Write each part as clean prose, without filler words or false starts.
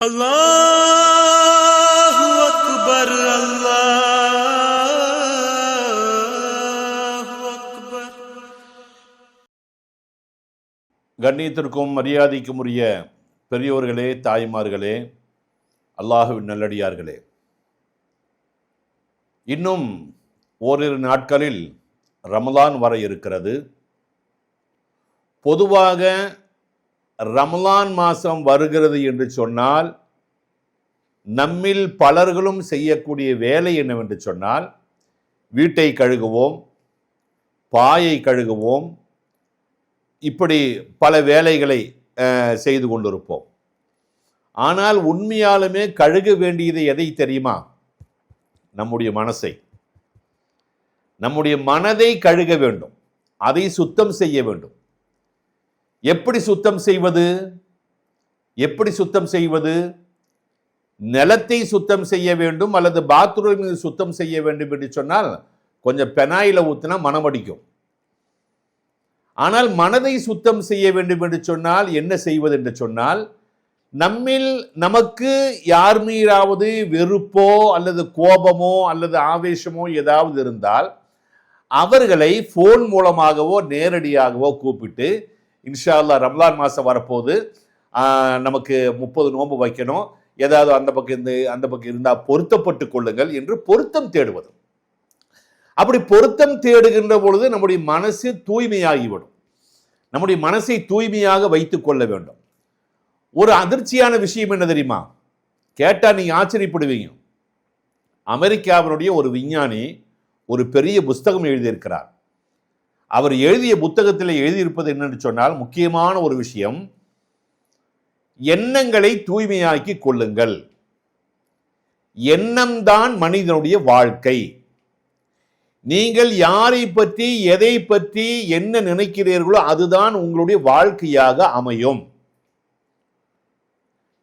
அல்லாஹு அக்பர், அல்லாஹு அக்பர். கண்ணியத்திற்கும் மரியாதைக்கும் உரிய பெரியோர்களே, தாய்மார்களே, அல்லாஹுவின் நல்லடியார்களே, இன்னும் ஓரிரு நாட்களில் ரமலான் வர இருக்கிறது. பொதுவாக ரமலான் மாதம் வருகிறது என்று சொன்னால் நம்மில் பலர்களும் செய்யக்கூடிய வேலை என்னவென்று சொன்னால், வீட்டை கழுகுவோம், பாயை கழுகுவோம், இப்படி பல வேலைகளை செய்து கொண்டிருப்போம். ஆனால் உண்மையாலுமே கழுக வேண்டியது எதை தெரியுமா? நம்முடைய மனசை, நம்முடைய மனதை கழுக வேண்டும், அதை சுத்தம் செய்ய வேண்டும். எப்படி சுத்தம் செய்வது? எப்படி சுத்தம் செய்வது? நிலத்தை சுத்தம் செய்ய வேண்டும் அல்லது பாத்ரூமில் சுத்தம் செய்ய வேண்டும் என்று சொன்னால் கொஞ்சம் பெனாயில ஊற்றினா மனம் அடிக்கும். ஆனால் மனதை சுத்தம் செய்ய வேண்டும் என்று சொன்னால் என்ன செய்வது என்று சொன்னால், நம்மில் நமக்கு யார் மீதாவது வெறுப்போ அல்லது கோபமோ அல்லது ஆவேசமோ ஏதாவது இருந்தால் அவர்களை ஃபோன் மூலமாகவோ நேரடியாகவோ கூப்பிட்டு, இன்ஷா அல்லாஹ் ரமலான் மாதம் வரப்போது, நமக்கு 30 நோன்பு வைக்கணும், ஏதாவது அந்த பக்கம் இருந்தால் பொருத்தப்பட்டு கொள்ளுங்கள் என்று பொருத்தம் தேடுவது. அப்படி பொருத்தம் தேடுகின்ற பொழுது நம்முடைய மனசு தூய்மையாகிவிடும். நம்முடைய மனசை தூய்மையாக வைத்துக் கொள்ள வேண்டும். ஒரு அதிர்ச்சியான விஷயம் என்ன தெரியுமா? கேட்டால் நீங்கள் ஆச்சரியப்படுவீங்க. அமெரிக்காவினுடைய ஒரு விஞ்ஞானி ஒரு பெரிய புஸ்தகம் எழுதியிருக்கிறார். அவர் எழுதிய புத்தகத்தில் எழுதியிருப்பது என்னென்னு சொன்னால், முக்கியமான ஒரு விஷயம், எண்ணங்களை தூய்மையாக்கி கொள்ளுங்கள். எண்ணம்தான் மனிதனுடைய வாழ்க்கை. நீங்கள் யாரை பற்றி எதை பற்றி என்ன நினைக்கிறீர்களோ அதுதான் உங்களுடைய வாழ்க்கையாக அமையும்.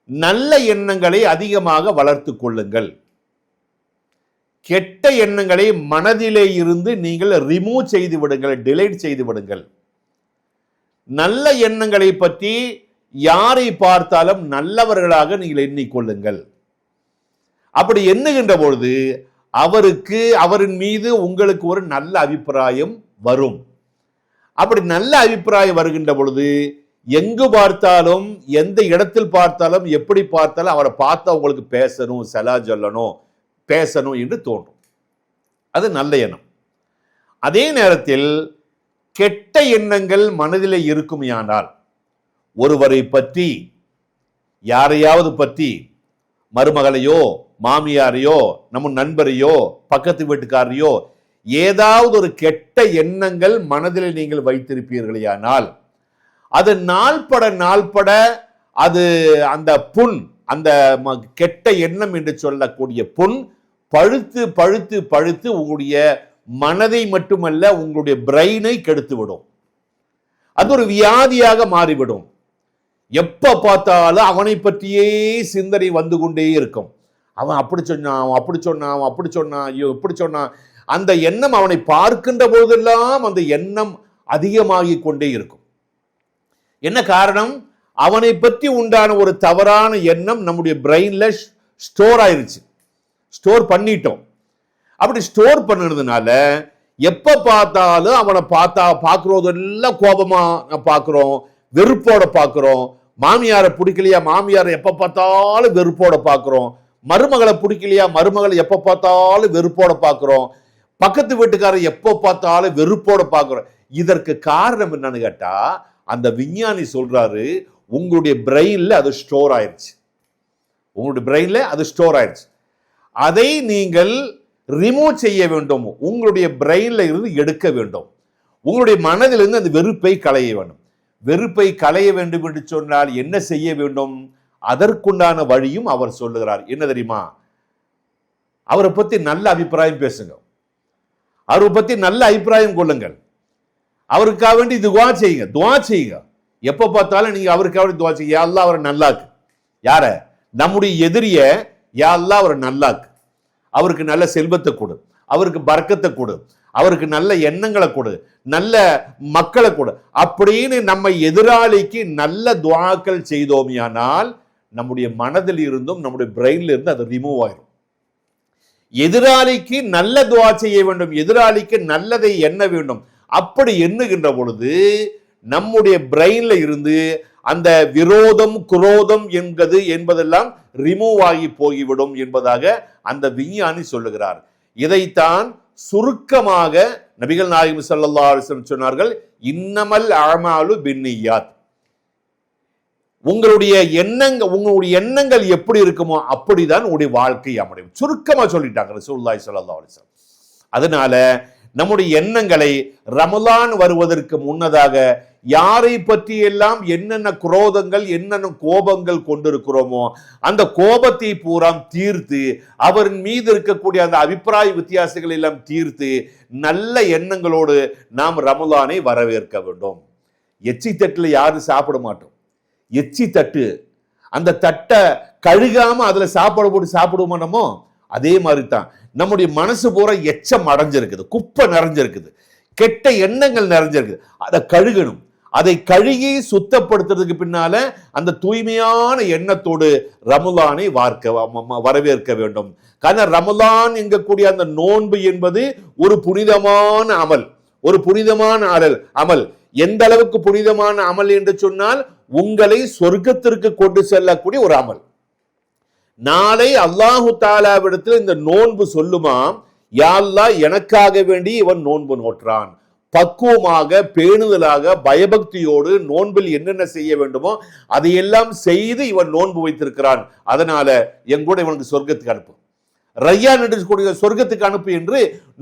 நல்ல எண்ணங்களை அதிகமாக வளர்த்து கொள்ளுங்கள். கெட்ட எண்ணங்களை மனதிலே இருந்து நீங்கள் ரிமூவ் செய்து விடுங்கள், டிலீட் செய்து விடுங்கள். நல்ல எண்ணங்களை பற்றி யாரை பார்த்தாலும் நல்லவர்களாக நீங்கள் எண்ணிக்கொள்ளுங்கள். அப்படி எண்ணுகின்ற பொழுது அவரின் மீது உங்களுக்கு ஒரு நல்ல அபிப்பிராயம் வரும். அப்படி நல்ல அபிப்பிராயம் வருகின்ற பொழுது எங்கு பார்த்தாலும், எந்த இடத்தில் பார்த்தாலும், எப்படி பார்த்தாலும் அவரை பார்த்தா உங்களுக்கு பேசணும், சலா சொல்லணும், பேசணும் என்று தோன்றும். அது நல்ல எண்ணம். அதே நேரத்தில் கெட்ட எண்ணங்கள் மனதிலே இருக்குமையானால், ஒருவரை பற்றி, யாரையாவது பற்றி, மருமகளையோ மாமியாரையோ நம்ம நண்பரையோ பக்கத்து வீட்டுக்காரையோ ஏதாவது ஒரு கெட்ட எண்ணங்கள் மனதில் நீங்கள் வைத்திருப்பீர்களேயானால் அது நாள்பட அது அந்த புண், அந்த கெட்ட எண்ணம் என்று சொல்லக்கூடிய புண் பழுத்து பழுத்து பழுத்து உங்களுடைய மனதை மட்டுமல்ல உங்களுடைய பிரெயினை கெடுத்துவிடும். அது ஒரு வியாதியாக மாறிவிடும். எப்ப பார்த்தாலும் அவனை பற்றியே சிந்தனை வந்து கொண்டே இருக்கும். அவன் அப்படி சொன்னான், அவன் அப்படி சொன்னான், அவன் அப்படி சொன்னான், ஐயோ இப்படி சொன்னான். அந்த எண்ணம் அவனை பார்க்கின்ற போதெல்லாம் அந்த எண்ணம் அதிகமாகி கொண்டே இருக்கும். என்ன காரணம்? அவனை பற்றி உண்டான ஒரு தவறான எண்ணம் நம்முடைய பிரெயின்ல ஸ்டோர் ஆயிருச்சு, ஸ்டோர் பண்ணிட்டோம். அப்படி ஸ்டோர் பண்ணுறதுனால எப்ப பார்த்தாலும் அவனை பார்க்கறதெல்லாம் கோபமா பார்க்கிறோம், வெறுப்போட பார்க்கிறோம். மாமியாரை பிடிக்கலையா, மாமியாரை எப்ப பார்த்தாலும் வெறுப்போட பார்க்கிறோம். மருமகளை பிடிக்கலையா, மருமகளை எப்ப பார்த்தாலும் வெறுப்போட பார்க்கிறோம். பக்கத்து வீட்டுக்காரரை எப்ப பார்த்தாலும் வெறுப்போட பார்க்கிறோம். இதற்கு காரணம் என்னன்னு கேட்டா, அந்த விஞ்ஞானி சொல்றாரு, உங்களுடைய பிரெயின்ல அது ஸ்டோர் ஆயிடுச்சு. உங்களுடைய பிரெயின்ல அது ஸ்டோர் ஆயிடுச்சு. அதை நீங்கள் ரிமூவ் செய்ய வேண்டும். உங்களுடைய பிரெயின்ல இருந்து எடுக்க வேண்டும். உங்களுடைய மனதிலிருந்து அந்த வெறுப்பை களைய வேண்டும். வெறுப்பை களைய வேண்டும் என்று சொன்னால் என்ன செய்ய வேண்டும்? அதற்குண்டான வழியும் அவர் சொல்லுகிறார். என்ன தெரியுமா? அவரை பத்தி நல்ல அபிப்பிராயம் பேசுங்க, அவரை பத்தி நல்ல அபிப்பிராயம் கொள்ளுங்கள், அவருக்காக வேண்டி துவா செய்யுங்க, துவா செய்யுங்க. எப்ப பார்த்தாலும் நீங்க அவருக்காக வேண்டி துவா செய்யுங்க. யா அல்லாஹ் அவரை நல்லாக்கு. யார? நம்முடைய எதிரிய யா அல்லாஹ் அவரை நல்லாக்கு, அவருக்கு நல்ல செல்வத்தை கொடு, அவருக்கு பரக்கத்தை கொடு, அவருக்கு நல்ல எண்ணங்களை கொடு, நல்ல மக்களை கொடு அப்படின்னு நம்ம எதிராளிக்கு நல்ல துஆக்கள் செய்தோமையானால் நம்முடைய மனதில் இருந்தும் நம்முடைய பிரெயின்ல இருந்து அது ரிமூவ் ஆயிரும். எதிராளிக்கு நல்ல துஆ செய்ய வேண்டும், எதிராளிக்கு நல்லதை எண்ண வேண்டும். அப்படி எண்ணுகின்ற பொழுது நம்முடைய பிரெயின்ல இருந்து அந்த விரோதம் குரோதம் என்பதெல்லாம் ரிமூவ் ஆகி போய்விடும் என்பதாக அந்த விஞ்ஞானி சொல்லுகிறார். இதைத்தான் சுருக்கமாக நபிகள் நாயகம் ஸல்லல்லாஹு அலைஹி வஸல்லம் சொன்னார்கள், இன்னமல் அஅமாலு பின்னியாத். உங்களுடைய எண்ணங்கள் எப்படி இருக்குமோ அப்படிதான் உங்களுடைய வாழ்க்கை அமையும். சுருக்கமா சொல்லிட்டாங்க ரசூலுல்லாஹி ஸல்லல்லாஹு அலைஹி வஸல்லம். அதனால நம்முடைய எண்ணங்களை ரமலான் வருவதற்கு முன்னதாக யாரை பற்றி எல்லாம் என்னென்ன குரோதங்கள் என்னென்ன கோபங்கள் கொண்டிருக்கிறோமோ அந்த கோபத்தை பூரா தீர்த்து, அவரின் மீது இருக்கக்கூடிய அந்த அபிப்பிராய வித்தியாசங்கள் எல்லாம் தீர்த்து நல்ல எண்ணங்களோடு நாம் ரமலானை வரவேற்க வேண்டும். எச்சி தட்டுல யாரும் சாப்பிட மாட்டோம். எச்சி தட்டு, அந்த தட்டை கழுகாம அதுல சாப்பாடு போட்டு சாப்பிடுவோமா நம்ம? அதே மாதிரி தான் நம்முடைய மனசு பூரா எச்சம் அடைஞ்சிருக்குது, குப்பை நிறைஞ்சிருக்குது, கெட்ட எண்ணங்கள் நிறைஞ்சிருக்குது. அதை கழுகணும். அதை கழுகி சுத்தப்படுத்துறதுக்கு பின்னால அந்த தூய்மையான எண்ணத்தோடு ரமலானை வரவேற்க வேண்டும். காரணம் ரமலான் என்கக்கூடிய அந்த நோன்பு என்பது ஒரு புனிதமான அமல், ஒரு புனிதமான அமல். எந்த அளவுக்கு புனிதமான அமல் என்று சொன்னால் உங்களை சொர்க்கத்திற்கு கொண்டு செல்லக்கூடிய ஒரு அமல். நாளை அல்லாஹு தாலாவிடத்தில் இந்த நோன்பு சொல்லுமாம், யா அல்லாஹ் எனக்காக வேண்டி இவன் நோன்பு நோற்றான். பக்குவமாக பேணுதலாக பயபக்தியோடு நோன்பில் என்னென்ன செய்ய வேண்டுமோ அதையெல்லாம் செய்து இவன் நோன்பு வைத்திருக்கிறான். அதனால எங்கூட இவனுக்கு சொர்க்கத்துக்கு அனுப்பு, ரய்யான் என்று கூடிய சொர்க்கத்துக்கு அனுப்பு என்று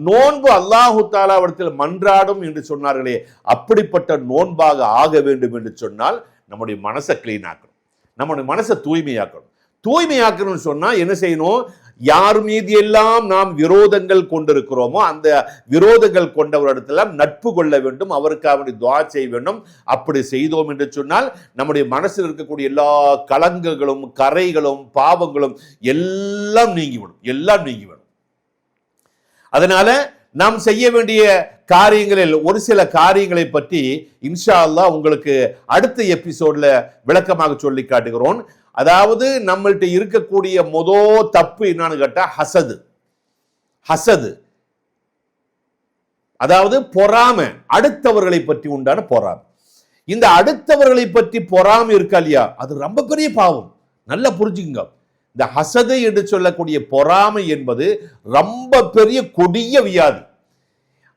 நோன்பு அல்லாஹு தாலாவிடத்தில் மன்றாடும் என்று சொன்னார்களே, அப்படிப்பட்ட நோன்பாக ஆக வேண்டும் என்று சொன்னால் நம்முடைய மனசை கிளீன் ஆக்கணும், நம்முடைய மனசை தூய்மையாக்கணும். தூய்மையாக்கணும்னு சொன்னா என்ன செய்யணும்? யார் மீது எல்லாம் நாம் விரோதங்கள் கொண்டிருக்கிறோமோ அந்த விரோதங்கள் கொண்டவரிடத்தில் நட்பு கொள்ள வேண்டும், அவருக்காக துஆ செய்ய வேண்டும். அப்படி செய்தோம் என்று சொன்னால் நம்முடைய மனசில் இருக்கக்கூடிய எல்லா கலங்கங்களும் கரைகளும் பாவங்களும் எல்லாம் நீங்கிவிடும். அதனால நாம் செய்ய வேண்டிய காரியங்களில் ஒரு சில காரியங்களை பற்றி இன்ஷா அல்லாஹ் உங்களுக்கு அடுத்த எபிசோட்ல விளக்கமாக சொல்லி காட்டுகிறோம். அதாவது நம்மள்ட்ட இருக்கக்கூடிய தப்பு என்னன்னு கேட்டா ஹசது, அதாவது பொறாமை, அடுத்தவர்களை பற்றி உண்டான பொறாமை. இந்த அடுத்தவர்களை பற்றி பொறாமை இருக்கா இல்லையா, அது ரொம்ப பெரிய பாவம். நல்லா புரிஞ்சுங்க. இந்த ஹசது என்று சொல்லக்கூடிய பொறாமை என்பது ரொம்ப பெரிய கொடிய வியாதி.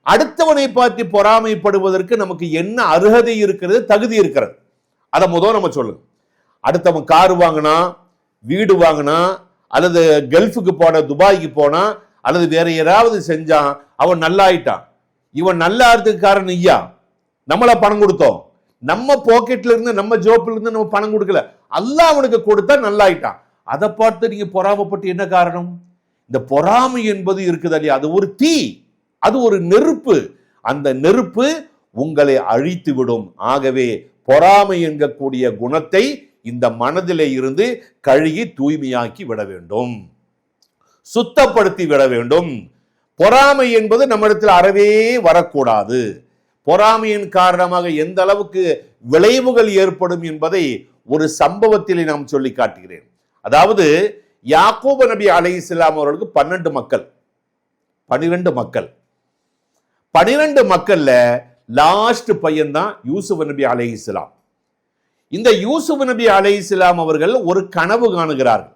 அடுத்தவனை பற்றி பொறாமைப்படுவதற்கு நமக்கு என்ன அருகதை இருக்கிறது, தகுதி இருக்கிறது, அதை நம்ம சொல்லுங்க. அடுத்தவன் கார் வாங்கினா, வீடு வாங்கினா, அல்லது கல்ஃபுக்கு போன, துபாய்க்கு போனா, அல்லது வேற யாராவது செஞ்சான், அவன் நல்லாயிட்டான். இவன் நல்லாகிறதுக்கு காரணம் ஐயா நம்மள பணம் கொடுத்தோம், நம்ம பாக்கெட்ல இருந்து நம்ம ஜோப்ல இருந்து நம்ம பணம் கொடுக்கல, அல்லாஹ் அவனுக்கு கொடுத்தா நல்லாயிட்டான். அதை பார்த்து நீங்க பொறாமைப்பட்டு என்ன காரணம்? இந்த பொறாமை என்பது இருக்குது இல்லையா, அது ஒரு தீ, அது ஒரு நெருப்பு. அந்த நெருப்பு உங்களை அழித்து விடும். ஆகவே பொறாமை என்கக்கூடிய குணத்தை இந்த மனதிலே இருந்து கழுகி தூய்மையாக்கி விட வேண்டும், சுத்தப்படுத்தி விட வேண்டும். பொறாமை என்பது நம்மிடத்தில் அறவே வரக்கூடாது. பொறாமையின் காரணமாக எந்த அளவுக்கு விளைவுகள் ஏற்படும் என்பதை ஒரு சம்பவத்திலே நாம் சொல்லி காட்டுகிறேன். அதாவது யாக்கூப் நபி அலைஹிஸ்ஸலாம் அவர்களுக்கு 12 மக்கள், 12 மக்கள்ல லாஸ்ட் பையன் தான் யூசுப் நபி அலைஹிஸ்ஸலாம். இந்த யூசுப் நபி அலைஹிஸ்ஸலாம் அவர்கள் ஒரு கனவு காணுகிறார்கள்.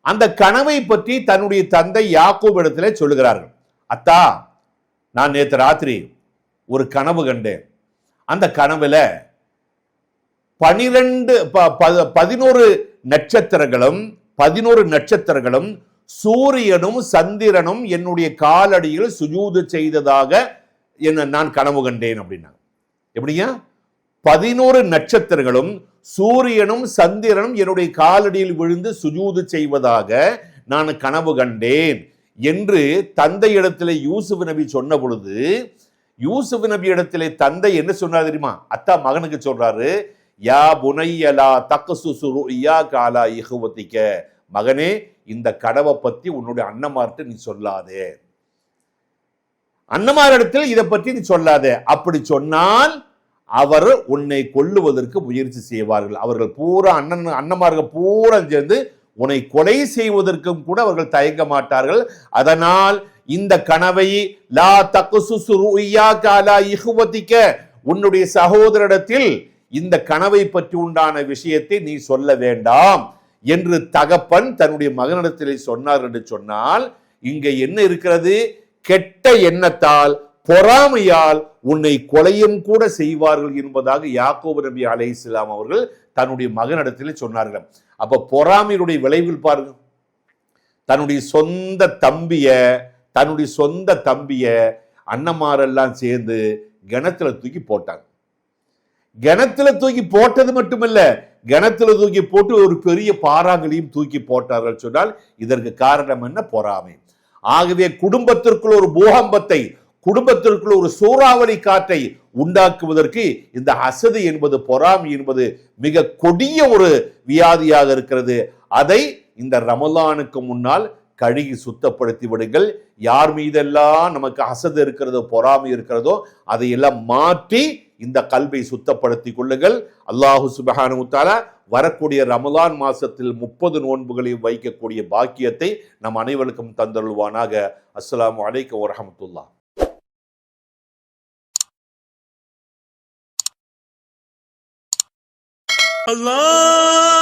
அந்த கனவை பற்றி தன்னுடைய தந்தை யாக்கூப் இடத்துல சொல்லுகிறார்கள். அத்தா, நான் நேற்று ராத்திரி ஒரு கனவு கண்டேன். அந்த கனவுல 11 நட்சத்திரங்களும் சூரியனும் சந்திரனும் என்னுடைய காலடியில் சுஜூது செய்ததாக நான் கனவு கண்டேன் அப்படின்னா. எப்படிங்க? 11 நட்சத்திரங்களும் சூரியனும் சந்திரனும் என்னுடைய காலடியில் விழுந்து சுஜூது செய்வதாக நான் கனவு கண்டேன் என்று தந்தையிடத்திலே யூசுப் நபி சொன்ன பொழுது, யூசுப் நபி இடத்திலே தந்தை என்ன சொன்னார் தெரியுமா? அத்தா மகனுக்கு சொல்றாரு, யா புனையலா தக்சுசு ருய்யாக அலா இஹ்வதிக, மகனே இந்த கனவை பத்தி உன்னுடைய அண்ணமார்ட்ட நீ சொல்லாதே, அண்ணமாரிடத்தில் இதை பற்றி நீ சொல்லாதே. அப்படி சொன்னால் அவர் உன்னை கொல்லுவதற்கு முயற்சி செய்வார்கள். அவர்கள் பூரா அண்ணமார்கள் பூரா சேர்ந்து உன்னை கொலை செய்வதற்கும் கூட அவர்கள் தயங்க மாட்டார்கள். அதனால் இந்த கனவை லா தக்சுசு ருய்யாக அலா இஹ்வதிக, உன்னுடைய சகோதரிடத்தில் இந்த கனவை பற்றி உண்டான விஷயத்தை நீ சொல்ல வேண்டாம் என்று தகப்பன் தன்னுடைய மகனிடத்திலே சொன்னார் என்று சொன்னால், இங்க என்ன இருக்கிறது? கெட்ட எண்ணத்தால் பொறாமையால் உன்னை கொலையும் கூட செய்வார்கள் என்பதாக யாக்கோபு நபி அலைஹிஸ்ஸலாம் அவர்கள் தன்னுடைய மகனிடத்திலே சொன்னார்கள். அப்ப பொறாமையுடைய விளைவில் பாருங்க, தன்னுடைய சொந்த தம்பிய அண்ணமாரெல்லாம் சேர்ந்து கிணத்துல தூக்கி போட்டாங்க. கிணத்துல தூக்கி போட்டது மட்டுமல்ல, கிணத்துல தூக்கி போட்டு ஒரு பெரிய பாறாங்களையும் தூக்கி போட்டார்கள் சொன்னால் இதற்கு காரணம் என்ன? பொறாமை. ஆகவே குடும்பத்திற்குள் ஒரு பூகம்பத்தை, குடும்பத்திற்குள் ஒரு சூறாவளி காற்றை உண்டாக்குவதற்கு இந்த ஹசது என்பது, பொறாமை என்பது மிக கொடிய ஒரு வியாதியாக இருக்கிறது. அதை இந்த ரமலானுக்கு முன்னால் கழுகி சுத்தப்படுத்தி விடுங்கள். யார் மீதெல்லாம் நமக்கு ஹசது இருக்கிறதோ, பொறாமை இருக்கிறதோ, அதையெல்லாம் மாற்றி இந்த கல்வை சுத்தப்படுத்திக் கொள்ளுங்கள். அல்லாஹு சுப்ஹானஹு வ தஆலா வரக்கூடிய ரமலான் மாசத்தில் 30 நோன்புகளை வைக்கக்கூடிய பாக்கியத்தை நம் அனைவருக்கும் தந்தருள்வானாக. அஸ்ஸலாமு அலைக்கும் வரஹ்மத்துல்லாஹ். Allah